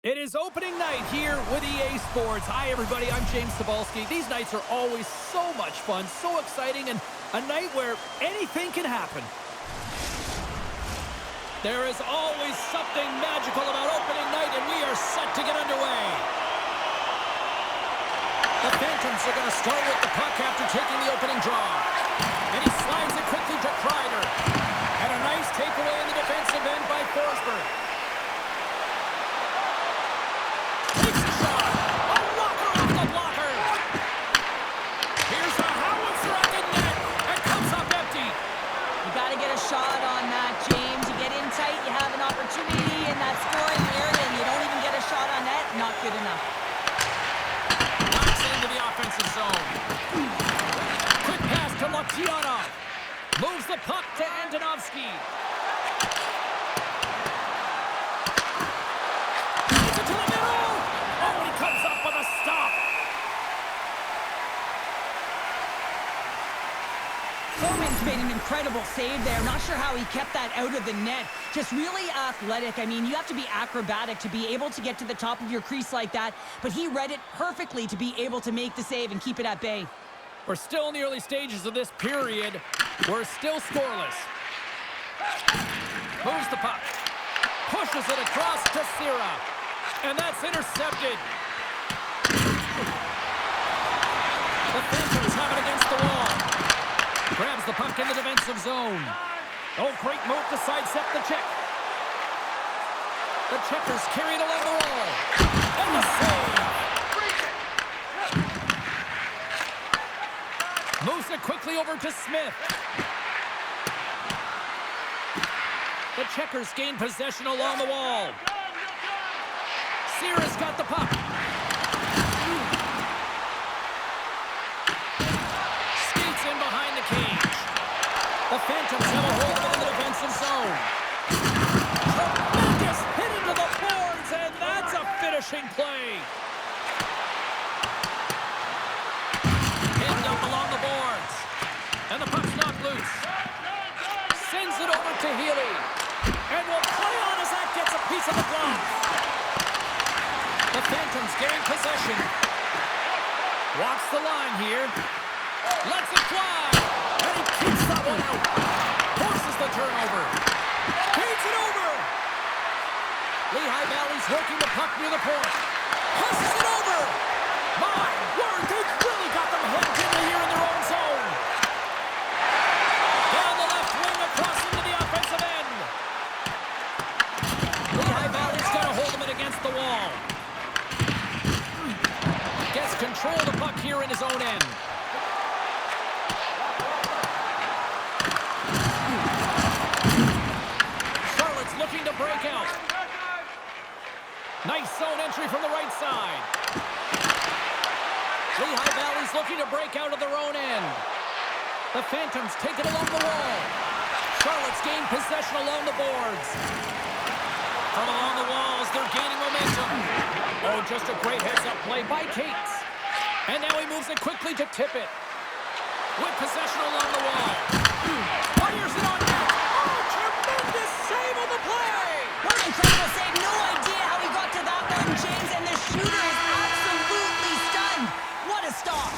It is opening night here with EA Sports. Hi, everybody. I'm James Cebulski. These nights are always so much fun, so exciting, and a night where anything can happen. There is always something magical about opening night, and we are set to get underway. The Phantoms are going to start with the puck after taking the opening draw. And he slides it quickly to Kreider. And a nice takeaway in the defensive end by Forsberg. Takes a shot. A blocker off the blocker. Here's a howitzer at the net. And comes up empty. You got to get a shot on that, James. You get in tight, you have an opportunity in that scoring area, and you don't even get a shot on net. Not good enough. Into the offensive zone. Quick pass to Lakionov. Moves the puck to Antonovsky. Gets it to the middle. Oh, he comes up with a stop. Foreman's made an incredible save there. Not sure how he kept that out of the net. Just really athletic. I mean, you have to be acrobatic to be able to get to the top of your crease like that, but he read it perfectly to be able to make the save and keep it at bay. We're still in the early stages of this period. We're still scoreless. Moves the puck. Pushes it across to Sira. And that's intercepted. The Phantoms have it against the wall. Grabs the puck in the defensive zone. Oh, great move to sidestep the check. The checkers carried along the wall. And the save. Moves it quickly over to Smith. The checkers gain possession along the wall. Sira's got the puck. Skates in behind the cage. The Phantoms have a hold of it in the defensive zone. Tremendous hit into the boards, and that's a finishing play. Pinned up along the boards. And the puck's knocked loose. Sends it over to Healy. And will play on as that gets a piece of the glove. The Phantoms gain possession. Walks the line here. Lets it fly. And he keeps that one out. Forces the turnover. Feeds it over. Lehigh Valley's working the puck near the point. Passes it over. My word, they've really got them hemmed in here in their own zone. Down the left wing across into the offensive end. Lehigh Valley's got a hold of it against the wall. Gets control of the puck here in his own end. Charlotte's looking to break out. Nice zone entry from the right side. Lehigh Valley's looking to break out of their own end. The Phantoms take it along the wall. Charlotte's gained possession along the boards. From along the walls, they're gaining momentum. Oh, just a great heads-up play by Cates. And now he moves it quickly to tip it. With possession along the wall. Fires it on net. Oh, tremendous save on the play. What an incredible save. No idea how he got to that one, James, and the shooter is absolutely stunned. What a stop.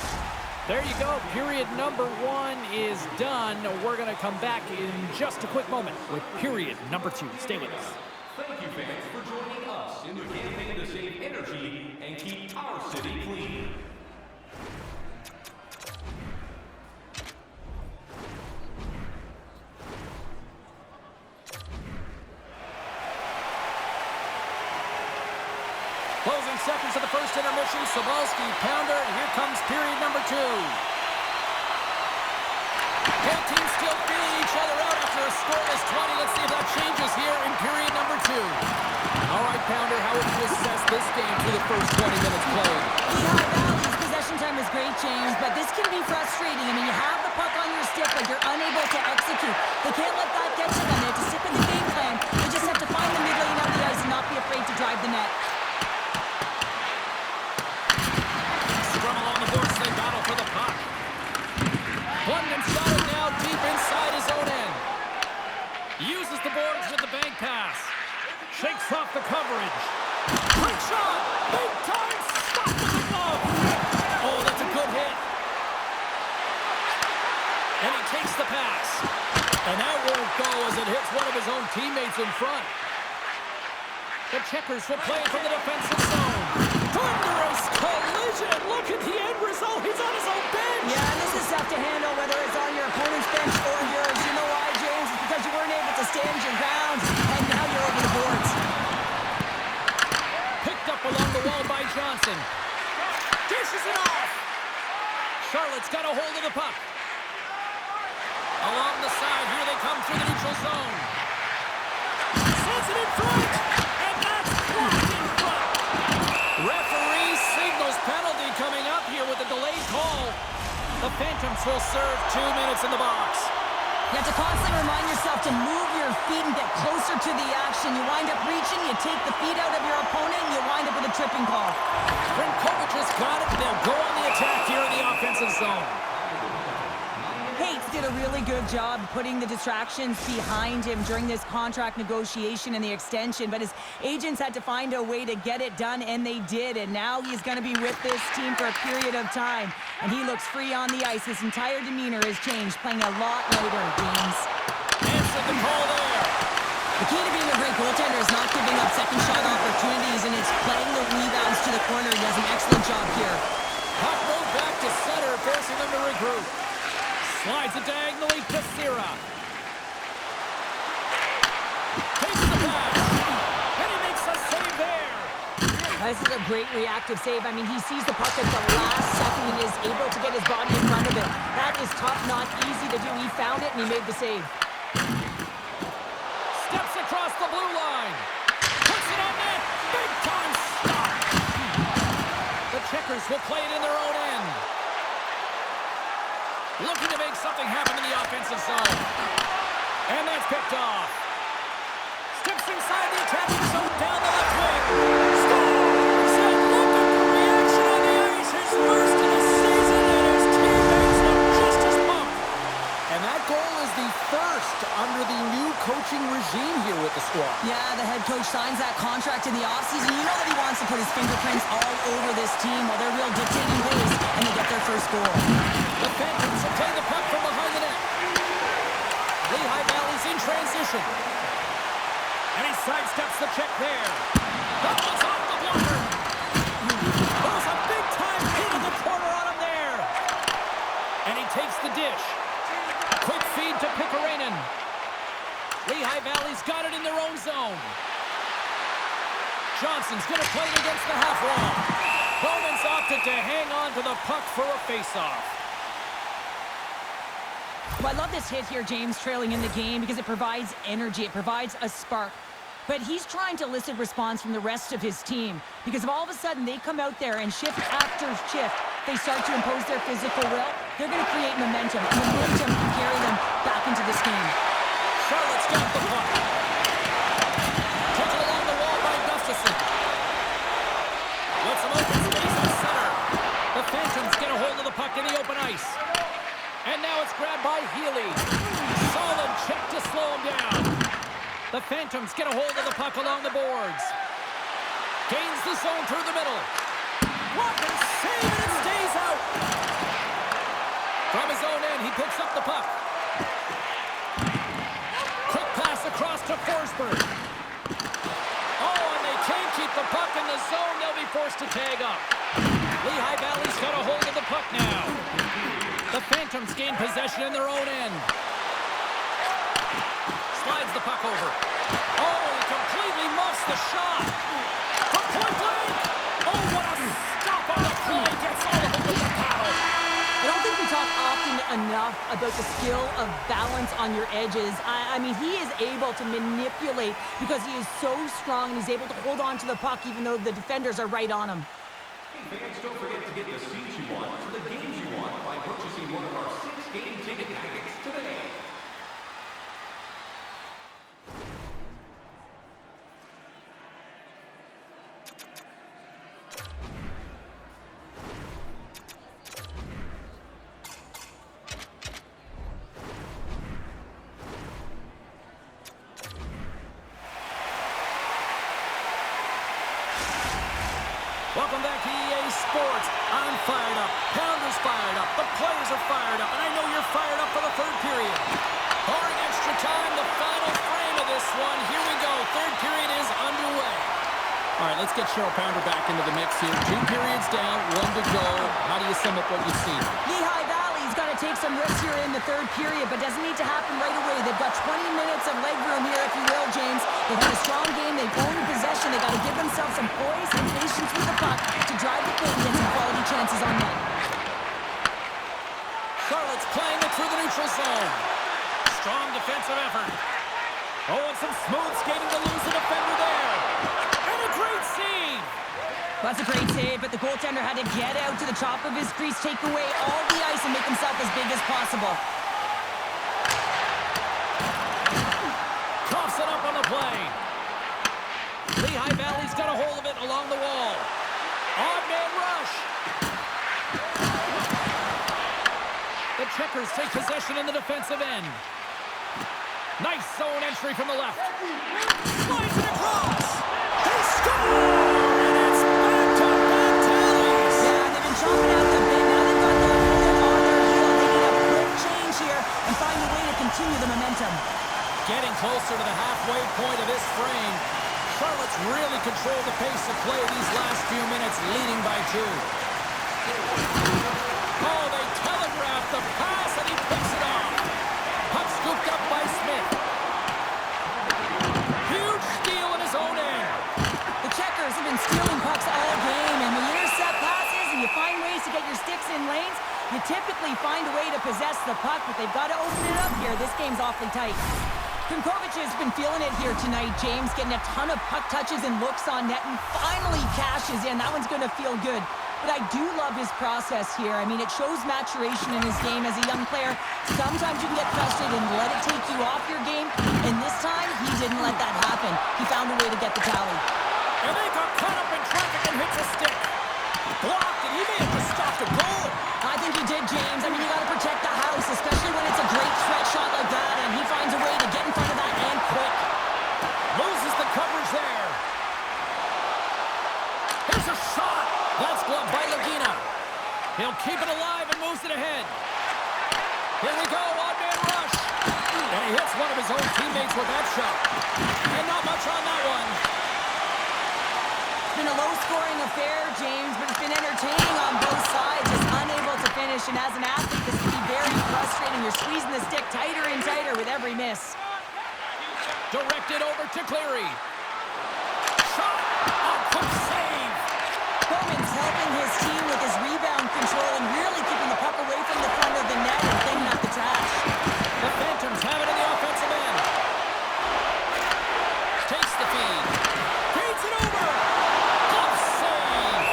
There you go. Period number 1 is done. We're going to come back in just a quick moment with period number 2. Stay with us. Thank you, fans, for joining us in the campaign to save energy and keep our city clean. Closing seconds of the first intermission. Cebulski, Pounder, and here comes period number 2. Both teams still feeling each other out after a scoreless 20. Let's see if that changes here in period number 2. All right, Pounder, how would you assess this game through the first 20 minutes played? Lehigh Valley's possession time is great, James, but this can be frustrating. I mean, you have the puck on your stick, but you're unable to execute. They can't let that get to them. They have to stick with the game plan. They just have to find the mid lane of the ice and not be afraid to drive the net. Scrum along the boards, they battle for the puck. London's got it now deep inside his own end. Uses the boards with the bank pass. Shakes off the coverage. Quick shot! Big time! Stop with the glove! Oh, that's a good hit. And he takes the pass. And that won't go as it hits one of his own teammates in front. The Checkers will play from the defensive zone. Thunderous collision! Look at the end result. He's on his own bench. Yeah, and this is tough to handle, whether it's on your opponent's bench or yours. You know why, James? It's because you weren't able to stand your ground, and now you're over the boards. Picked up along the wall by Johnson. Dishes it off. Charlotte's got a hold of the puck. Along the side, here they come through the neutral zone. Sends it in front, and that's blocked in front. Referee signals penalty coming up here with a delayed call. The Phantoms will serve 2 minutes in the box. You have to constantly remind yourself to move your feet and get closer to the action. You wind up reaching, you take the feet out of your opponent, and you wind up with a tripping call. Rinkovic has got it. They'll go on the attack here in the offensive zone. Hates did a really good job putting the distractions behind him during this contract negotiation and the extension, but his agents had to find a way to get it done, and they did, and now he's going to be with this team for a period of time, and he looks free on the ice. His entire demeanor has changed, playing a lot lighter, James. Answered the call there. The key to being a great goaltender is not giving up second shot opportunities, and it's playing the rebounds to the corner. He does an excellent job here. Puck moved back to center, forcing them to regroup. Slides it diagonally to Sierra. Takes the pass. And he makes a save there. This is a great reactive save. I mean, he sees the puck at the last second and is able to get his body in front of it. That is tough, not easy to do. He found it and he made the save. Steps across the blue line. Puts it on net. Big time stop. The Checkers will play it in their own end. Looking to make something happen in the offensive zone. And that's picked off. Steps inside the attacking zone down the left wing. Scores! And look at the reaction on the ice. His first of the season, and his teammates look just as pumped. And that goal is the first under the new coaching regime here with the squad. Yeah, the head coach signs that contract in the offseason. You know that he wants to put his fingerprints all over this team while they're real dictating pace, and they get their first goal. The Phantoms will play the puck from behind the net. Lehigh Valley's in transition. And he sidesteps the check there. That one's off the blocker. There's a big-time hit in the corner on him there. And he takes the dish. Quick feed to Pickerainen. Lehigh Valley's got it in their own zone. Johnson's going to play it against the half wall. Bowman's opted to hang on to the puck for a face-off. Well, I love this hit here, James, trailing in the game because it provides energy. It provides a spark. But he's trying to elicit response from the rest of his team because if all of a sudden they come out there and shift after shift, they start to impose their physical will, they're going to create momentum. And momentum can carry them back into this game. Charlotte's got the puck. Taken along the wall by Gustafson. With some open space in center. The Phantoms get a hold of the puck in the open ice. And now it's grabbed by Healy. Solid check to slow him down. The Phantoms get a hold of the puck along the boards. Gains the zone through the middle. Block and save, and it stays out. From his own end, he picks up the puck. Quick pass across to Forsberg. Oh, and they can't keep the puck in the zone. They'll be forced to tag up. Lehigh Valley's got a hold of the puck now. The Phantoms gain possession in their own end. Slides the puck over. Oh, he completely muffs the shot. From point blank. Oh, what a stop on the play. Gets all of it with the paddle. I don't think we talk often enough about the skill of balance on your edges. I mean, he is able to manipulate because he is so strong and he's able to hold on to the puck even though the defenders are right on him. Fans, don't forget to get the seats you want to the games you want by purchasing one of our 6 game ticket packets today. Welcome back to EA Sports. I'm fired up. Pounder's fired up. The players are fired up. And I know you're fired up for the third period. Barring extra time, the final frame of this one. Here we go. Third period is underway. All right, let's get Cheryl Pounder back into the mix here. 2 periods down, 1 to go. How do you sum up what you've seen? Lehigh Valley's got to take some risks here in the third period, but doesn't need to happen right away. They've got 20 minutes of leg room here, if you will, James. They've had a strong game. They've owned possession. They've got to give themselves some poise and patience with the puck to drive the play and get some quality chances on net. Charlotte's playing it through the neutral zone. Strong defensive effort. Oh, and some smooth skating to lose the defender there. And a great save. That's a great save, but the goaltender had to get out to the top of his crease, take away all the ice, and make himself as big as possible. Coughs it up on the play. Lehigh Valley's got a hold of it along the wall. Odd man rush. The Checkers take possession in the defensive end. Nice zone entry from the left. Slides it across. They score! And it's back-to-back tallies. Yeah, they've been chopping out the bit. Now they've got their opponent on their heel. They need a quick change here and find a way to continue the momentum. Getting closer to the halfway point of this frame. Charlotte's really controlled the pace of play these last few minutes, leading by 2. Oh, they telegraphed the pass, and he picks it off. Puck scooped up by Smith. Huge steal in his own end. The Checkers have been stealing pucks all game, and when you intercept passes and you find ways to get your sticks in lanes, you typically find a way to possess the puck, but they've got to open it up here. This game's awfully tight. Kunkovic has been feeling it here tonight, James, getting a ton of puck touches and looks on net, and finally cashes in. That one's going to feel good. But I do love his process here. I mean, it shows maturation in his game as a young player. Sometimes you can get frustrated and let it take you off your game, and this time, he didn't let that happen. He found a way to get the tally. And they got caught up in traffic and hits a stick. Blocked, and he may have just stopped a goal. I think he did, James. I mean, you got to protect the house, especially when it's a great stretch shot like that, and he finds a way to get in front of that and quick. Loses the coverage there. Here's a shot. That's blocked by Lagina. He'll keep it alive and moves it ahead. Here we go, odd man rush. And he hits one of his own teammates with that shot. And not much on that one. It's been a low-scoring affair, James, but it's been entertaining on both sides, just unable to finish. And as an athlete, this can be very frustrating. You're squeezing the stick tighter and tighter with every miss. Directed over to Cleary. Shot! A quick save! Bowman's helping his team with his rebound control and really keeping the puck away from the front of the net and cleaning up the trash. The Phantoms have it in the offensive end. Takes the feed. Feeds it over! Glove save!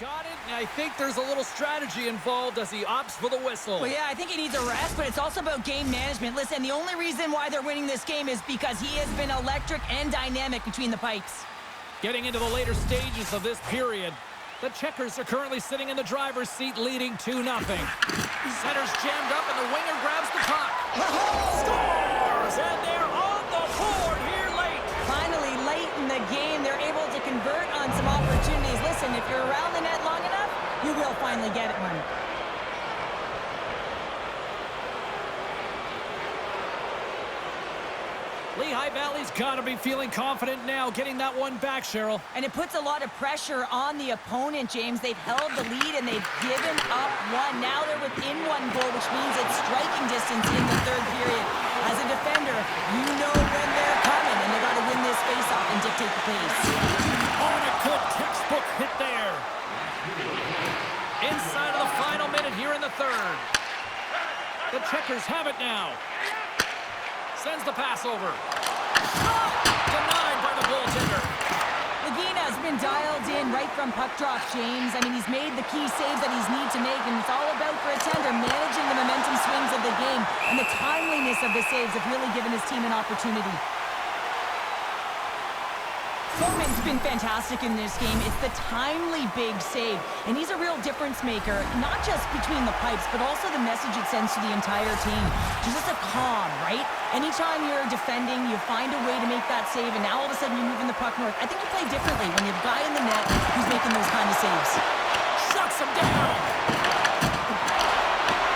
Got it, and I think there's a little strategy involved as he opts for the whistle. Well, yeah, I think he needs a rest, but it's also about game management. Listen, the only reason why they're winning this game is because he has been electric and dynamic between the pipes. Getting into the later stages of this period, the Checkers are currently sitting in the driver's seat, leading 2-0. Center's jammed up, and the winger grabs the puck. Scores! And they're on the board here late. Finally, late in the game, they're able to convert on some opportunities. Listen, if you're around the net long enough, you will finally get it, one. Lehigh Valley's got to be feeling confident now, getting that one back, Cheryl. And it puts a lot of pressure on the opponent, James. They've held the lead, and they've given up one. Now they're within 1 goal, which means it's striking distance in the third period. As a defender, you know when they're coming, and they got to win this faceoff and dictate the pace. Oh, and a good textbook hit there. Inside of the final minute here in the third. The Checkers have it now. Sends the pass over. Denied by the goaltender. Lagina's been dialed in right from puck drop, James. I mean, he's made the key saves that he's need to make, and it's all about for a tender managing the momentum swings of the game, and the timeliness of the saves have really given his team an opportunity. Bowman's been fantastic in this game. It's the timely big save, and he's a real difference maker, not just between the pipes, but also the message it sends to the entire team. Just a calm, right? Anytime you're defending, you find a way to make that save, and now all of a sudden you're moving the puck north. I think you play differently when you have a guy in the net who's making those kind of saves. Shuts him down.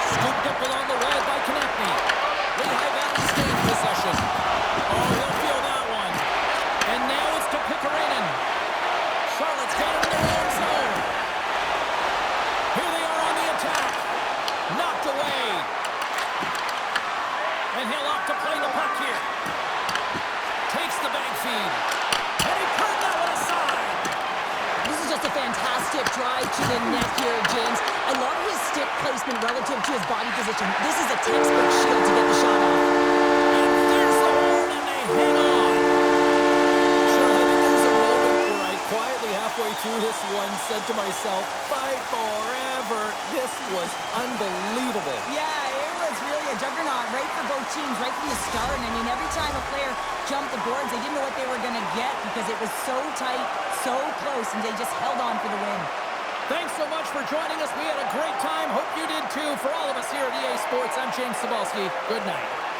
Scooped up along the wall by Konechny. Lehigh Valley stays possession. Oh, he'll feel that one. And now it's to Pickerainen. Charlotte's got it in their own zone. Here they are on the attack. Knocked away. And he'll opt to play the puck here. Takes the bank feed. And he turned that one aside. This is just a fantastic drive to the net here, James. I love his stick placement relative to his body position. This is a textbook shield to get the shot off. And there's the horn, and they hang on. Charlotte, there's a moment where I quietly halfway through this one said to myself, fight forever. This was unbelievable. Yeah, it was really a juggernaut right for both teams, right from the start. And I mean, every time a player jumped the boards, they didn't know what they were going to get because it was so tight, so close, and they just held on for the win. Thanks so much for joining us. We had a great time. Hope you did too. For all of us here at EA Sports, I'm James Cebulski. Good night.